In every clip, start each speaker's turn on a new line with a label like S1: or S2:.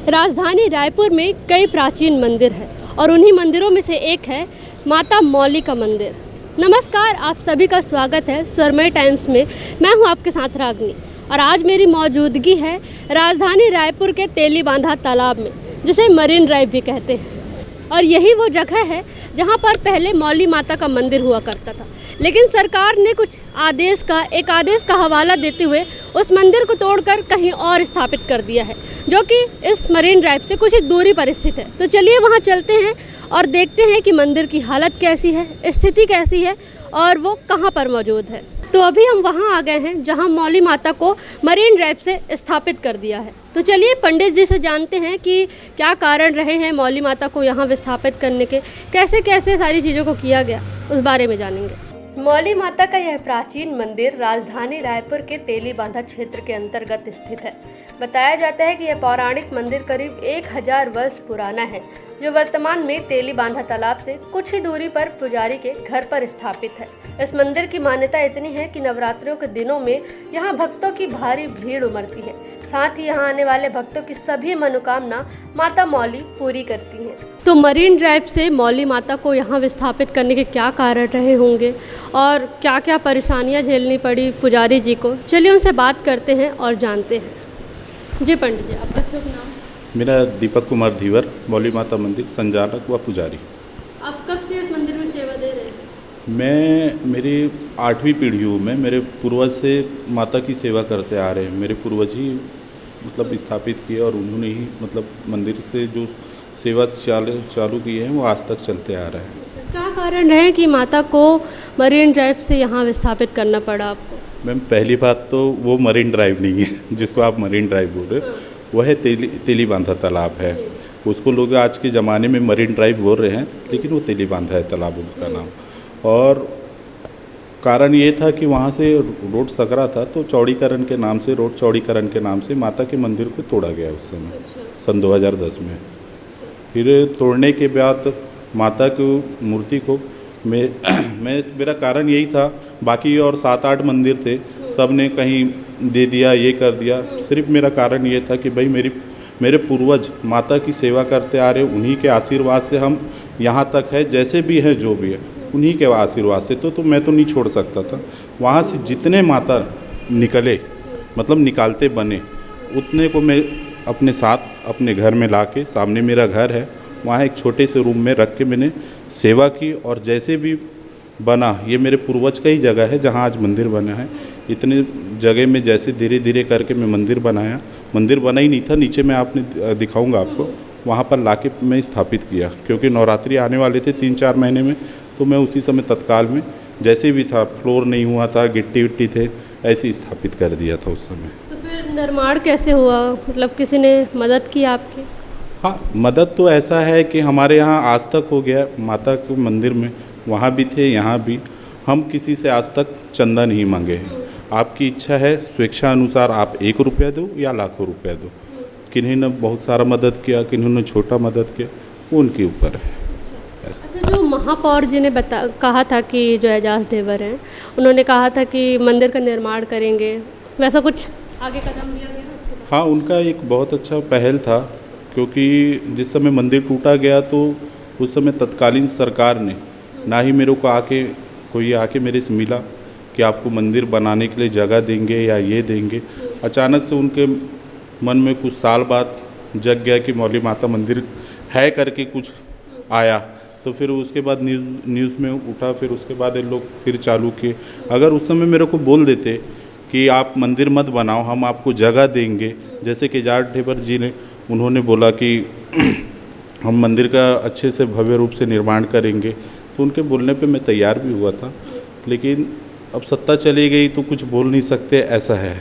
S1: राजधानी रायपुर में कई प्राचीन मंदिर हैं और उन्हीं मंदिरों में से एक है माता मौली का मंदिर। नमस्कार, आप सभी का स्वागत है स्वरमय टाइम्स में। मैं हूं आपके साथ रागनी और आज मेरी मौजूदगी है राजधानी रायपुर के तेली बांधा तालाब में, जिसे मरीन ड्राइव भी कहते हैं। और यही वो जगह है जहां पर पहले मौली माता का मंदिर हुआ करता था, लेकिन सरकार ने कुछ आदेश का हवाला देते हुए उस मंदिर को तोड़कर कहीं और स्थापित कर दिया है, जो कि इस मरीन ड्राइव से कुछ ही दूरी पर स्थित है। तो चलिए वहां चलते हैं और देखते हैं कि मंदिर की हालत कैसी है, स्थिति कैसी है और वो कहां पर मौजूद है। तो अभी हम वहां आ गए हैं जहां मौली माता को मरीन ड्राइव से स्थापित कर दिया है। तो चलिए पंडित जी से जानते हैं कि क्या कारण रहे हैं मौली माता को यहाँ विस्थापित करने के, कैसे कैसे सारी चीज़ों को किया गया, उस बारे में जानेंगे। मौली माता का यह प्राचीन मंदिर राजधानी रायपुर के तेली बांधा क्षेत्र के अंतर्गत स्थित है। बताया जाता है कि यह पौराणिक मंदिर करीब 1000 वर्ष पुराना है, जो वर्तमान में तेली बांधा तालाब से कुछ ही दूरी पर पुजारी के घर पर स्थापित है। इस मंदिर की मान्यता इतनी है कि नवरात्रों के दिनों में यहाँ भक्तों की भारी भीड़ उमड़ती है। साथ ही यहाँ आने वाले भक्तों की सभी मनोकामना माता मौली पूरी करती हैं। तो मरीन ड्राइव से मौली माता को यहाँ विस्थापित करने के क्या कारण रहे होंगे और क्या क्या परेशानियाँ झेलनी पड़ी पुजारी जी को, चलिए उनसे बात करते हैं और जानते हैं। जी पंडित जी, आपका शुभ नाम?
S2: मेरा दीपक कुमार धीवर, मौली माता मंदिर संचालक व पुजारी।
S1: आप कब से इस मंदिर में सेवा दे रहे हैं?
S2: मेरी 8वीं पीढ़ी हूँ। मैं मेरे पूर्वज से माता की सेवा करते आ रहे हैं। मेरे पूर्वज ही स्थापित किए और उन्होंने ही मंदिर से जो सेवा चालू की है वो आज तक चलते आ रहा है।
S1: क्या कारण रहे कि माता को मरीन ड्राइव से यहाँ विस्थापित करना पड़ा आपको?
S2: मैम, पहली बात तो वो मरीन ड्राइव नहीं है जिसको आप मरीन ड्राइव बोल रहे हो, वह है तेली बांधा तालाब है। उसको लोग आज के ज़माने में मरीन ड्राइव बोल रहे हैं, लेकिन वो तेली बांधा है तालाब उसका नाम। और कारण ये था कि वहाँ से रोड सकरा था, तो चौड़ीकरण के नाम से, रोड चौड़ीकरण के नाम से माता के मंदिर को तोड़ा गया उस समय, सन 2010 में। फिर तोड़ने के बाद माता की मूर्ति को मेरा कारण यही था, बाकी और 7-8 मंदिर थे, सब ने कहीं दे दिया, ये कर दिया। सिर्फ मेरा कारण ये था कि भाई मेरे पूर्वज माता की सेवा करते आ रहे, उन्हीं के आशीर्वाद से हम यहाँ तक है, जैसे भी है जो भी है उन्हीं के आशीर्वाद से तो मैं तो नहीं छोड़ सकता था। वहाँ से जितने माता निकले, निकालते बने, उतने को मैं अपने साथ अपने घर में लाके, सामने मेरा घर है, वहाँ एक छोटे से रूम में रख के मैंने सेवा की। और जैसे भी बना, ये मेरे पूर्वज का ही जगह है जहाँ आज मंदिर बना है। इतने जगह में जैसे धीरे धीरे करके मैं मंदिर बनाया, मंदिर बना ही नहीं था, नीचे मैं आपने दिखाऊंगा आपको, वहाँ पर लाके मैं स्थापित किया। क्योंकि नवरात्रि आने वाले थे 3-4 महीने में, तो मैं उसी समय तत्काल में जैसे भी था, फ्लोर नहीं हुआ था, गिट्टी विट्टी थे, ऐसे ही स्थापित कर दिया था उस समय।
S1: तो फिर निर्माण कैसे हुआ, किसी ने मदद की आपकी?
S2: हाँ, मदद तो ऐसा है कि हमारे यहाँ आज तक हो गया माता के मंदिर में, वहाँ भी थे, यहाँ भी। हम किसी से आज तक चंदा नहीं मांगे हैं। आपकी इच्छा है, स्वेच्छा अनुसार आप 1 रुपया दो या लाखों रुपया दो। किन्हीं ने बहुत सारा मदद किया, किन्हीं ने छोटा मदद किया, वो उनके ऊपर है।
S1: अच्छा, जो महापौर जी ने कहा था कि जो एजाज ढेबर हैं, उन्होंने कहा था कि मंदिर का निर्माण करेंगे, वैसा कुछ आगे कदम लिया गया उसके बाद?
S2: हाँ, उनका एक बहुत अच्छा पहल था, क्योंकि जिस समय मंदिर टूटा गया तो उस समय तत्कालीन सरकार ने ना ही मेरे को कोई आके मेरे से मिला कि आपको मंदिर बनाने के लिए जगह देंगे या ये देंगे। अचानक से उनके मन में कुछ साल बाद जग गया कि मौली माता मंदिर है करके कुछ आया, तो फिर उसके बाद न्यूज़ में उठा, फिर उसके बाद ये लोग फिर चालू किए। अगर उस समय मेरे को बोल देते कि आप मंदिर मत बनाओ, हम आपको जगह देंगे, जैसे कि एजाज ढेबर जी ने उन्होंने बोला कि हम मंदिर का अच्छे से भव्य रूप से निर्माण करेंगे, तो उनके बोलने पे मैं तैयार भी हुआ था। लेकिन अब सत्ता चली गई तो कुछ बोल नहीं सकते, ऐसा है।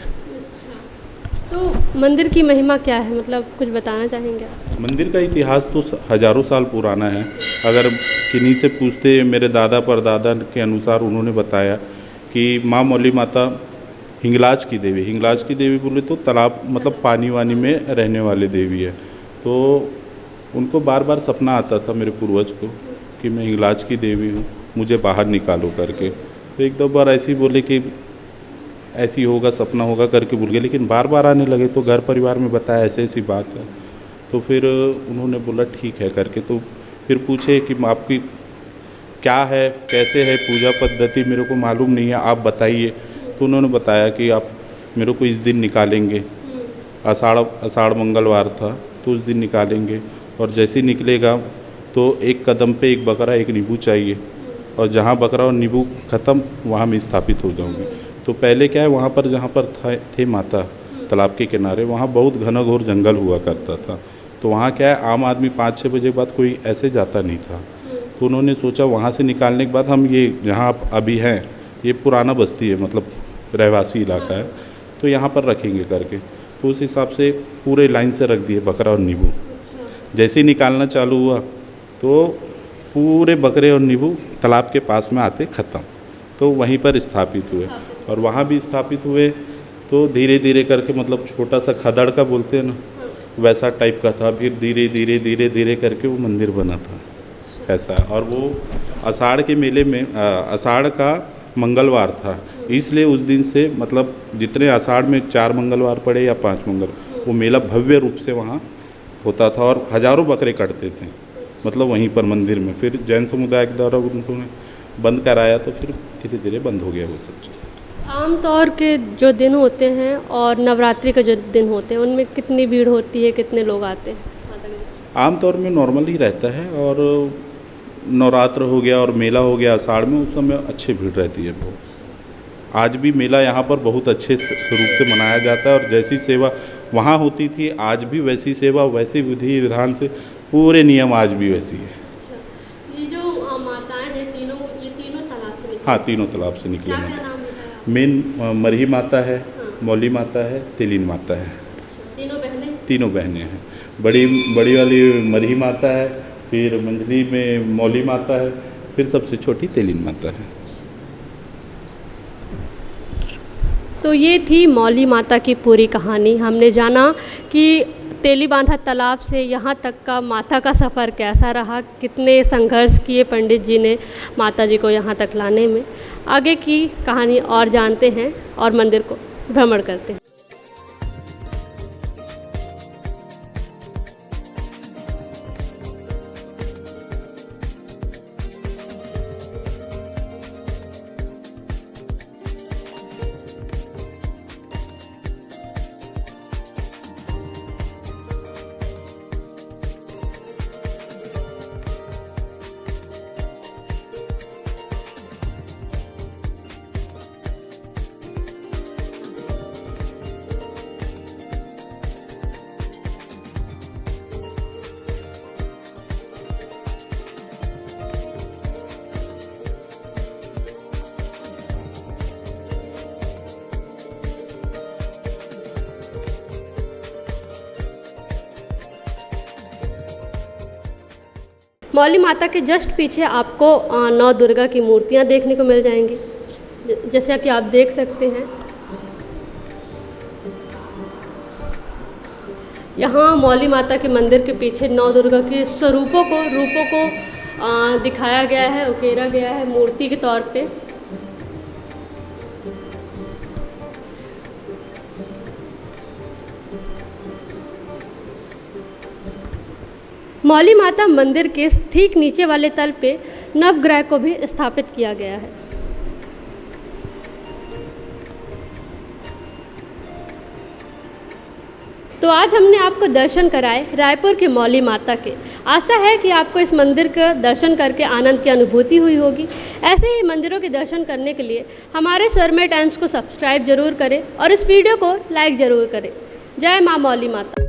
S1: तो मंदिर की महिमा क्या है, कुछ बताना चाहेंगे?
S2: मंदिर का इतिहास तो हज़ारों साल पुराना है। अगर किन्हीं से पूछते, मेरे दादा परदादा के अनुसार उन्होंने बताया कि माँ मौली माता हिंगलाज की देवी बोले तो तालाब पानी वानी में रहने वाली देवी है। तो उनको बार बार सपना आता था मेरे पूर्वज को कि मैं हिंगलाज की देवी हूँ, मुझे बाहर निकालो करके। तो एक दो बार ऐसे ही बोले कि ऐसी होगा, सपना होगा करके भूल गए, लेकिन बार बार आने लगे। तो घर परिवार में बताया ऐसी ऐसी बात है, तो फिर उन्होंने बोला ठीक है करके। तो फिर पूछे कि आपकी क्या है, कैसे है पूजा पद्धति, मेरे को मालूम नहीं है, आप बताइए। तो उन्होंने बताया कि आप मेरे को इस दिन निकालेंगे, आषाढ़ मंगलवार था, तो उस दिन निकालेंगे, और जैसे ही निकलेगा तो एक कदम पे एक बकरा एक नींबू चाहिए, और जहाँ बकरा और नींबू ख़त्म वहाँ मैं स्थापित हो जाऊँगी। तो पहले क्या है, वहाँ पर जहाँ पर थे माता तालाब के किनारे, वहाँ बहुत घना घोर जंगल हुआ करता था। तो वहाँ क्या है, आम आदमी 5-6 बजे बाद कोई ऐसे जाता नहीं था। तो उन्होंने सोचा वहाँ से निकालने के बाद हम ये जहाँ आप अभी हैं, ये पुराना बस्ती है, मतलब रहवासी इलाका है, तो यहाँ पर रखेंगे करके। तो उस हिसाब से पूरे लाइन से रख दिए बकरा और नींबू। जैसे ही निकालना चालू हुआ तो पूरे बकरे और नींबू तालाब के पास में आते ख़त्म। तो वहीं पर स्थापित हुए, और वहाँ भी स्थापित हुए तो धीरे धीरे करके, मतलब छोटा सा खदड़ का बोलते हैं ना, वैसा टाइप का था। फिर धीरे धीरे धीरे धीरे करके वो मंदिर बना था ऐसा। और वो आषाढ़ के मेले में, आषाढ़ का मंगलवार था, इसलिए उस दिन से, मतलब जितने आषाढ़ में 4 मंगलवार पड़े या 5 मंगलवार, वो मेला भव्य रूप से वहाँ होता था, और हज़ारों बकरे कटते थे, मतलब वहीं पर मंदिर में। फिर जैन समुदाय के द्वारा उन्होंने बंद कराया, तो फिर धीरे धीरे बंद हो गया वो सब चीज़।
S1: आम तौर के जो दिन होते हैं और नवरात्रि के जो दिन होते हैं, उनमें कितनी भीड़ होती है, कितने लोग आते हैं?
S2: आम तौर में नॉर्मल ही रहता है, और नवरात्र हो गया और मेला हो गया आषाढ़ में, उस समय अच्छी भीड़ रहती है बहुत। आज भी मेला यहाँ पर बहुत अच्छे रूप से मनाया जाता है, और जैसी सेवा वहाँ होती थी आज भी वैसी सेवा, वैसी विधि विधान से पूरे नियम आज भी वैसी है।
S1: अच्छा, ये जो माताएं हैं तीनों, ये तीनों तालाब से निकली?
S2: हाँ, तीनों तालाब से निकले
S1: क्या
S2: माता।
S1: नाम है?
S2: मेन मरही माता है, मौली माता है, तेलीन माता है।
S1: तीनों बहनें?
S2: तीनों बहनें हैं। बड़ी वाली मरही माता है, फिर मंझली में मौली माता है, फिर सबसे छोटी तेलीन माता है।
S1: तो ये थी मौली माता की पूरी कहानी। हमने जाना कि तेलीबांधा तालाब से यहाँ तक का माता का सफ़र कैसा रहा, कितने संघर्ष किए पंडित जी ने माता जी को यहाँ तक लाने में। आगे की कहानी और जानते हैं और मंदिर को भ्रमण करते हैं। मौली माता के जस्ट पीछे आपको 9 दुर्गा की मूर्तियाँ देखने को मिल जाएंगी, जैसा कि आप देख सकते हैं। यहाँ मौली माता के मंदिर के पीछे 9 दुर्गा के रूपों को दिखाया गया है, उकेरा गया है मूर्ति के तौर पे। मौली माता मंदिर के ठीक नीचे वाले तल पे नवग्रह को भी स्थापित किया गया है। तो आज हमने आपको दर्शन कराए रायपुर के मौली माता के। आशा है कि आपको इस मंदिर का दर्शन करके आनंद की अनुभूति हुई होगी। ऐसे ही मंदिरों के दर्शन करने के लिए हमारे स्वरमय टाइम्स को सब्सक्राइब जरूर करें और इस वीडियो को लाइक ज़रूर करें। जय माँ मौली माता।